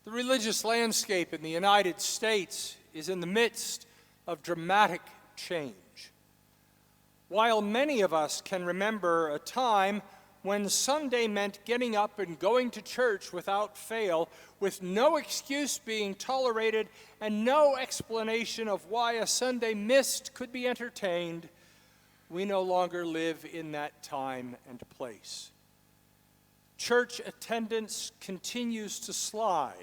The religious landscape in the United States is in the midst of dramatic change. While many of us can remember a time when Sunday meant getting up and going to church without fail, with no excuse being tolerated and no explanation of why a Sunday missed could be entertained, we no longer live in that time and place. Church attendance continues to slide,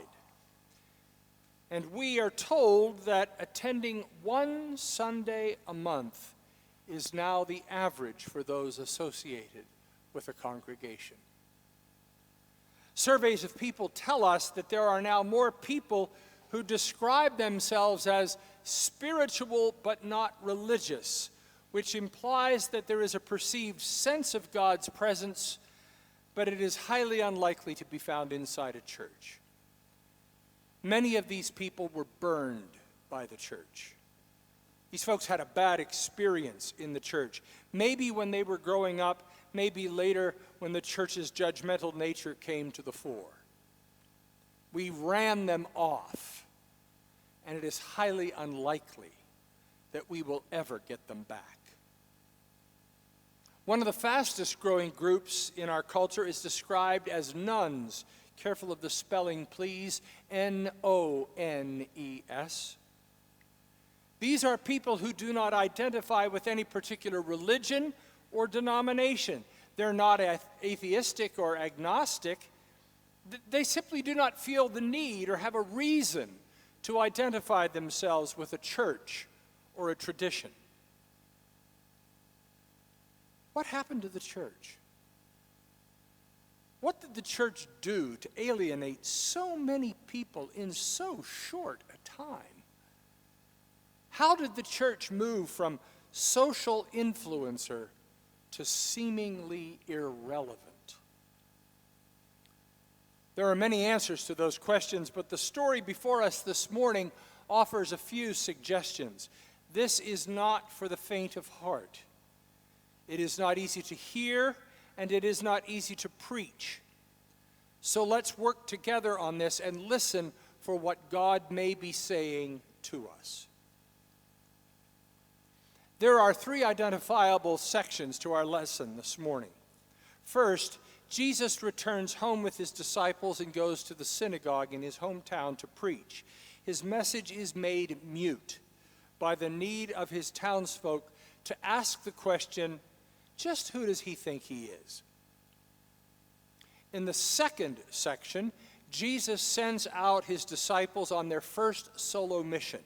and we are told that attending one Sunday a month is now the average for those associated with a congregation. Surveys of people tell us that there are now more people who describe themselves as spiritual but not religious, which implies that there is a perceived sense of God's presence, but it is highly unlikely to be found inside a church. Many of these people were burned by the church. These folks had a bad experience in the church, maybe when they were growing up, maybe later when the church's judgmental nature came to the fore. We ran them off, and it is highly unlikely that we will ever get them back. One of the fastest growing groups in our culture is described as nones. Careful of the spelling, please. N-O-N-E-S. These are people who do not identify with any particular religion or denomination. They're not atheistic or agnostic. They simply do not feel the need or have a reason to identify themselves with a church or a tradition. What happened to the church? What did the church do to alienate so many people in so short a time? How did the church move from social influencer to seemingly irrelevant? There are many answers to those questions, but the story before us this morning offers a few suggestions. This is not for the faint of heart. It is not easy to hear, and it is not easy to preach. So let's work together on this and listen for what God may be saying to us. There are three identifiable sections to our lesson this morning. First, Jesus returns home with his disciples and goes to the synagogue in his hometown to preach. His message is made mute by the need of his townsfolk to ask the question, just who does he think he is? In the second section, Jesus sends out his disciples on their first solo mission.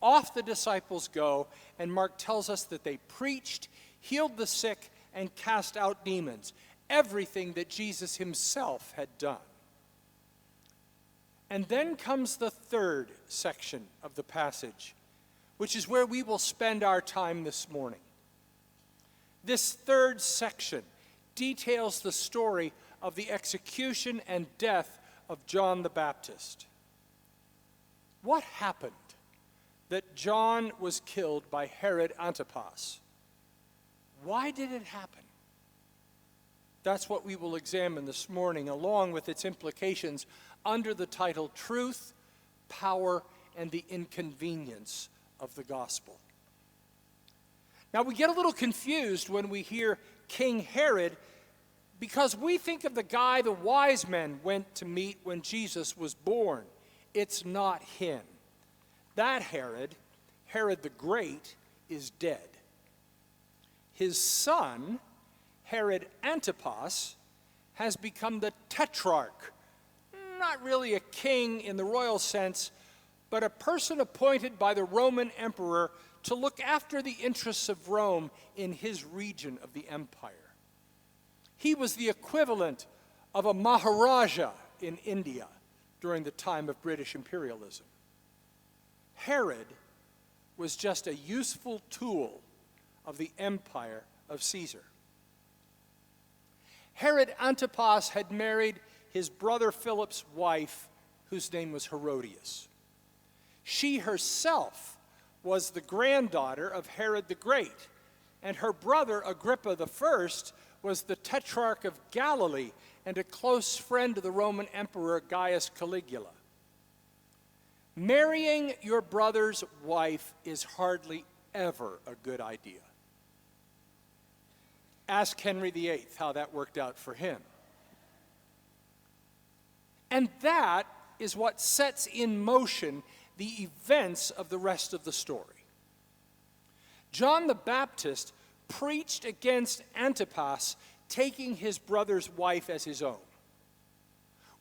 Off the disciples go, and Mark tells us that they preached, healed the sick, and cast out demons. Everything that Jesus himself had done. And then comes the third section of the passage, which is where we will spend our time this morning. This third section details the story of the execution and death of John the Baptist. What happened that John was killed by Herod Antipas? Why did it happen? That's what we will examine this morning, along with its implications under the title Truth, Power, and the Inconvenience of the Gospel. Now, we get a little confused when we hear King Herod because we think of the guy the wise men went to meet when Jesus was born. It's not him. That Herod, Herod the Great, is dead. His son, Herod Antipas, has become the tetrarch, not really a king in the royal sense, but a person appointed by the Roman emperor to look after the interests of Rome in his region of the empire. He was the equivalent of a Maharaja in India during the time of British imperialism. Herod was just a useful tool of the empire of Caesar. Herod Antipas had married his brother Philip's wife, whose name was Herodias. She herself was the granddaughter of Herod the Great, and her brother Agrippa I was the Tetrarch of Galilee and a close friend of the Roman Emperor Gaius Caligula. Marrying your brother's wife is hardly ever a good idea. Ask Henry VIII how that worked out for him. And that is what sets in motion the events of the rest of the story. John the Baptist preached against Antipas taking his brother's wife as his own.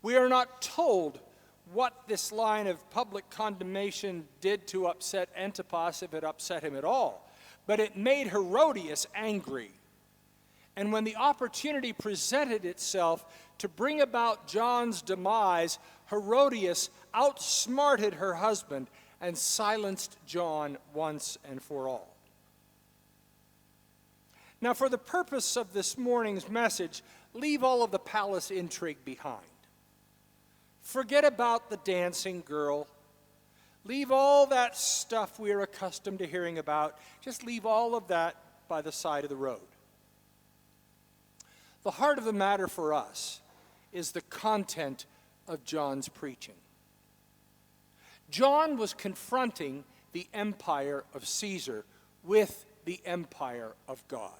We are not told what this line of public condemnation did to upset Antipas, if it upset him at all, but it made Herodias angry. And when the opportunity presented itself to bring about John's demise, Herodias outsmarted her husband and silenced John once and for all. Now, for the purpose of this morning's message, leave all of the palace intrigue behind. Forget about the dancing girl. Leave all that stuff we are accustomed to hearing about. Just leave all of that by the side of the road. The heart of the matter for us is the content of John's preaching. John was confronting the empire of Caesar with the empire of God.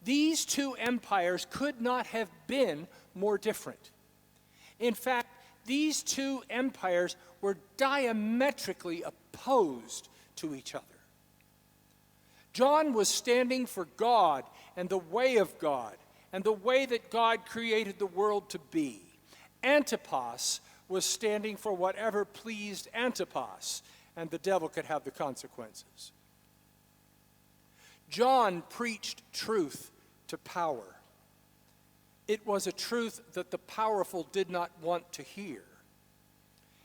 These two empires could not have been more different. In fact, these two empires were diametrically opposed to each other. John was standing for God and the way of God and the way that God created the world to be. Antipas was standing for whatever pleased Antipas, and the devil could have the consequences. John preached truth to power. It was a truth that the powerful did not want to hear.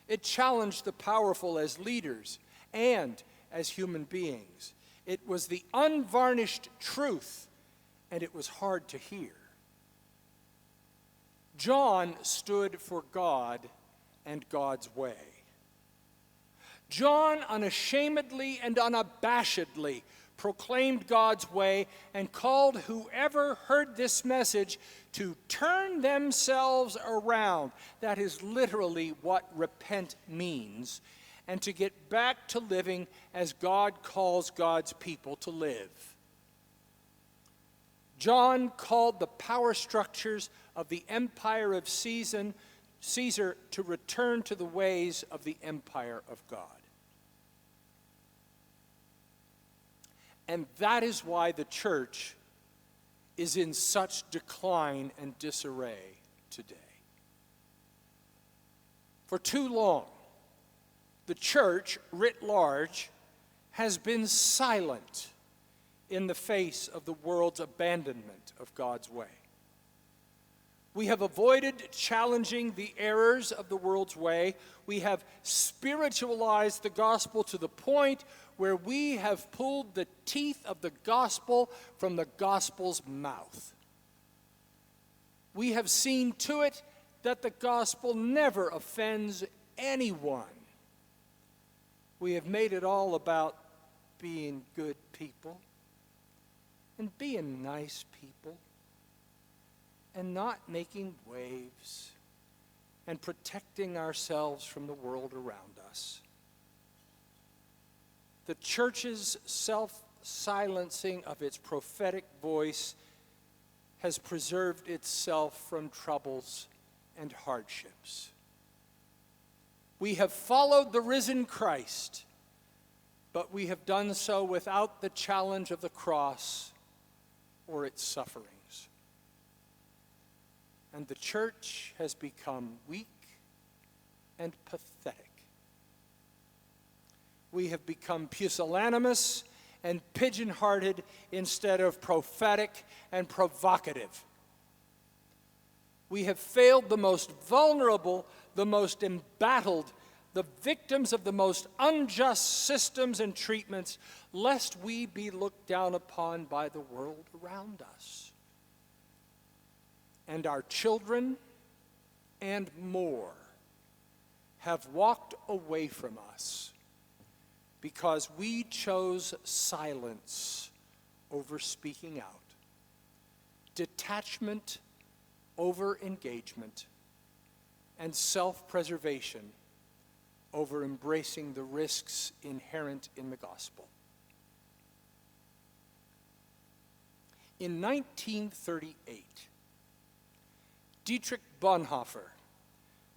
It challenged the powerful as leaders and as human beings. It was the unvarnished truth, and it was hard to hear. John stood for God and God's way. John unashamedly and unabashedly proclaimed God's way and called whoever heard this message to turn themselves around. That is literally what repent means, and to get back to living as God calls God's people to live. John called the power structures of the empire of Caesar to return to the ways of the empire of God. And that is why the church is in such decline and disarray today. For too long, the church, writ large, has been silent in the face of the world's abandonment of God's way. We have avoided challenging the errors of the world's way. We have spiritualized the gospel to the point where we have pulled the teeth of the gospel from the gospel's mouth. We have seen to it that the gospel never offends anyone. We have made it all about being good people and being nice people and not making waves and protecting ourselves from the world around us. The church's self-silencing of its prophetic voice has preserved itself from troubles and hardships. We have followed the risen Christ, but we have done so without the challenge of the cross or its sufferings. And the church has become weak and pathetic. We have become pusillanimous and pigeon-hearted instead of prophetic and provocative. We have failed the most vulnerable, the most embattled, the victims of the most unjust systems and treatments, lest we be looked down upon by the world around us. And our children and more have walked away from us because we chose silence over speaking out, detachment over engagement, and self-preservation over embracing the risks inherent in the gospel. In 1938, Dietrich Bonhoeffer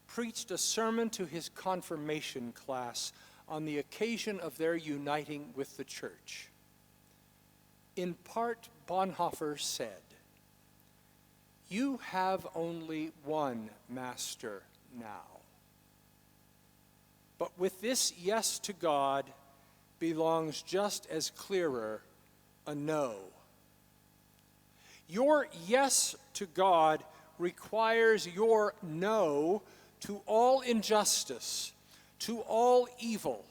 preached a sermon to his confirmation class on the occasion of their uniting with the church. In part, Bonhoeffer said, "You have only one master now. But with this yes to God belongs just as clearer a no. Your yes to God requires your no to all injustice, to all evil,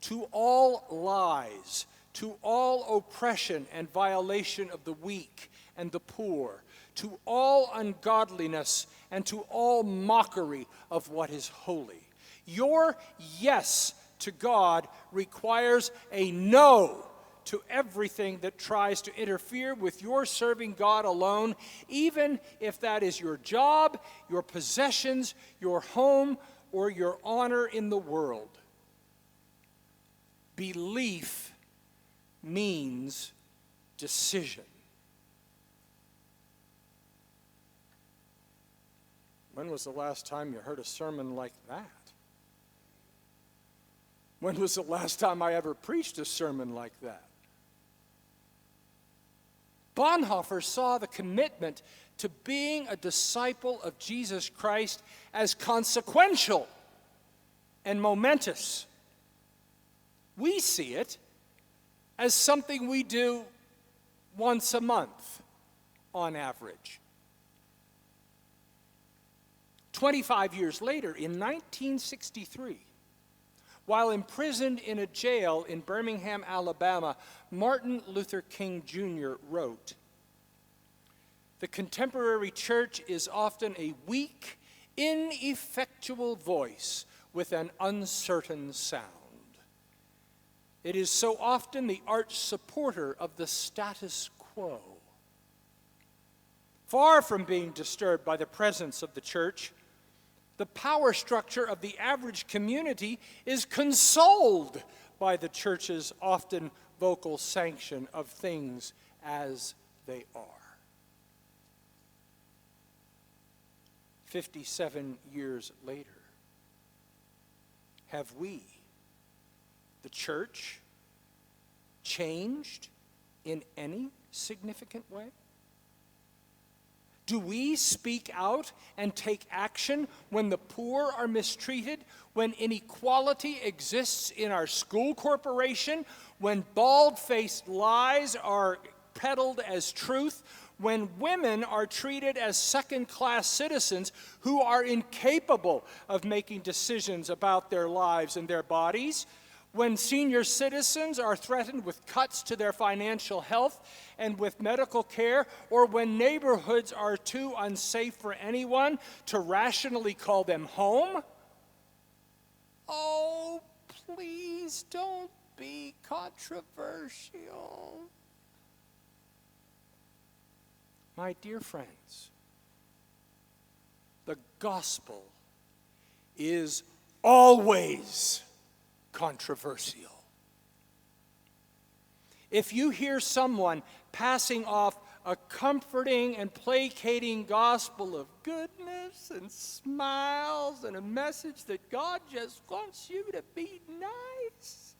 to all lies, to all oppression and violation of the weak and the poor, to all ungodliness and to all mockery of what is holy. Your yes to God requires a no to everything that tries to interfere with your serving God alone, even if that is your job, your possessions, your home, or your honor in the world. Belief means decision." When was the last time you heard a sermon like that? When was the last time I ever preached a sermon like that? Bonhoeffer saw the commitment to being a disciple of Jesus Christ as consequential and momentous. We see it as something we do once a month on average. 25 years later, in 1963, while imprisoned in a jail in Birmingham, Alabama, Martin Luther King Jr. wrote, "The contemporary church is often a weak, ineffectual voice with an uncertain sound. It is so often the arch supporter of the status quo. Far from being disturbed by the presence of the church, the power structure of the average community is consoled by the church's often vocal sanction of things as they are." 57 years later, have we, the church, changed in any significant way? Do we speak out and take action when the poor are mistreated, when inequality exists in our school corporation, when bald-faced lies are peddled as truth, when women are treated as second-class citizens who are incapable of making decisions about their lives and their bodies, when senior citizens are threatened with cuts to their financial health and with medical care, or when neighborhoods are too unsafe for anyone to rationally call them home? Oh, please don't be controversial. My dear friends, the gospel is always controversial. If you hear someone passing off a comforting and placating gospel of goodness and smiles and a message that God just wants you to be nice,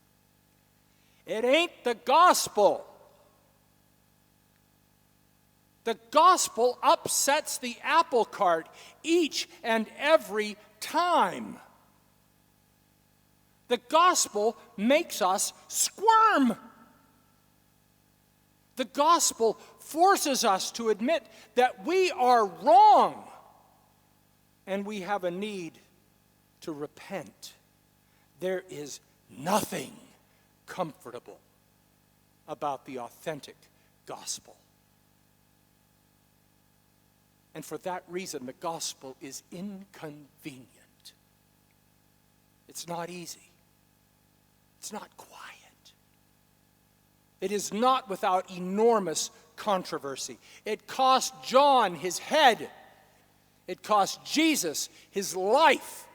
it ain't the gospel. The gospel upsets the apple cart each and every time. The gospel makes us squirm. The gospel forces us to admit that we are wrong and we have a need to repent. There is nothing comfortable about the authentic gospel. And for that reason, the gospel is inconvenient. It's not easy. It's not quiet. It is not without enormous controversy. It cost John his head. It cost Jesus his life.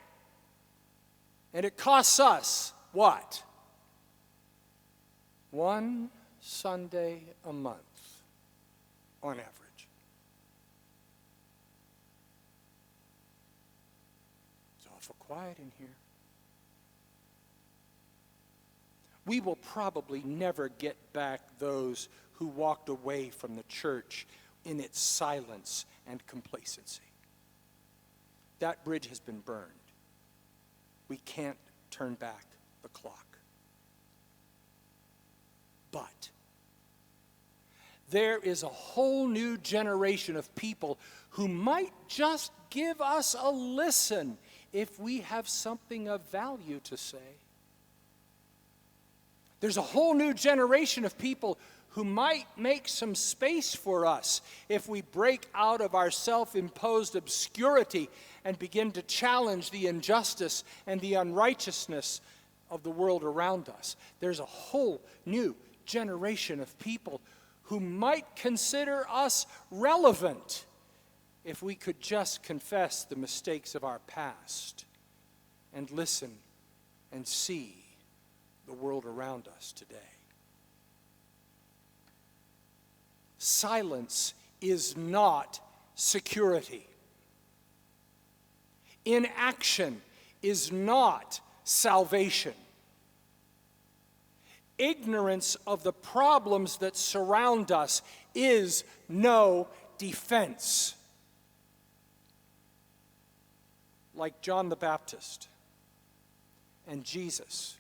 And it costs us what? One Sunday a month on average. It's awful quiet in here. We will probably never get back those who walked away from the church in its silence and complacency. That bridge has been burned. We can't turn back the clock. But there is a whole new generation of people who might just give us a listen if we have something of value to say. There's a whole new generation of people who might make some space for us if we break out of our self-imposed obscurity and begin to challenge the injustice and the unrighteousness of the world around us. There's a whole new generation of people who might consider us relevant if we could just confess the mistakes of our past and listen and see the world around us today. Silence is not security. Inaction is not salvation. Ignorance of the problems that surround us is no defense. Like John the Baptist and Jesus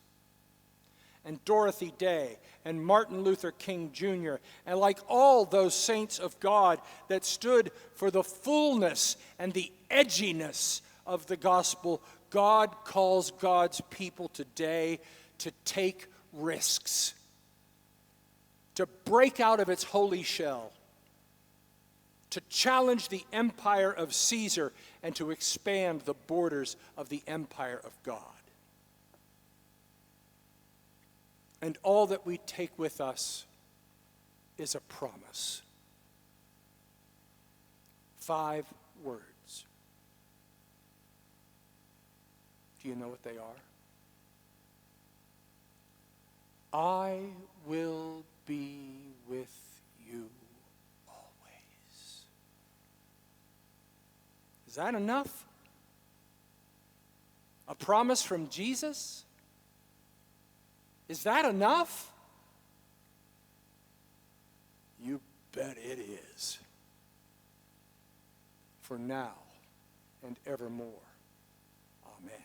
and Dorothy Day and Martin Luther King Jr., and like all those saints of God that stood for the fullness and the edginess of the gospel, God calls God's people today to take risks, to break out of its holy shell, to challenge the empire of Caesar, and to expand the borders of the empire of God. And all that we take with us is a promise. 5 words. Do you know what they are? I will be with you always. Is that enough? A promise from Jesus? Is that enough? You bet it is. For now and evermore. Amen.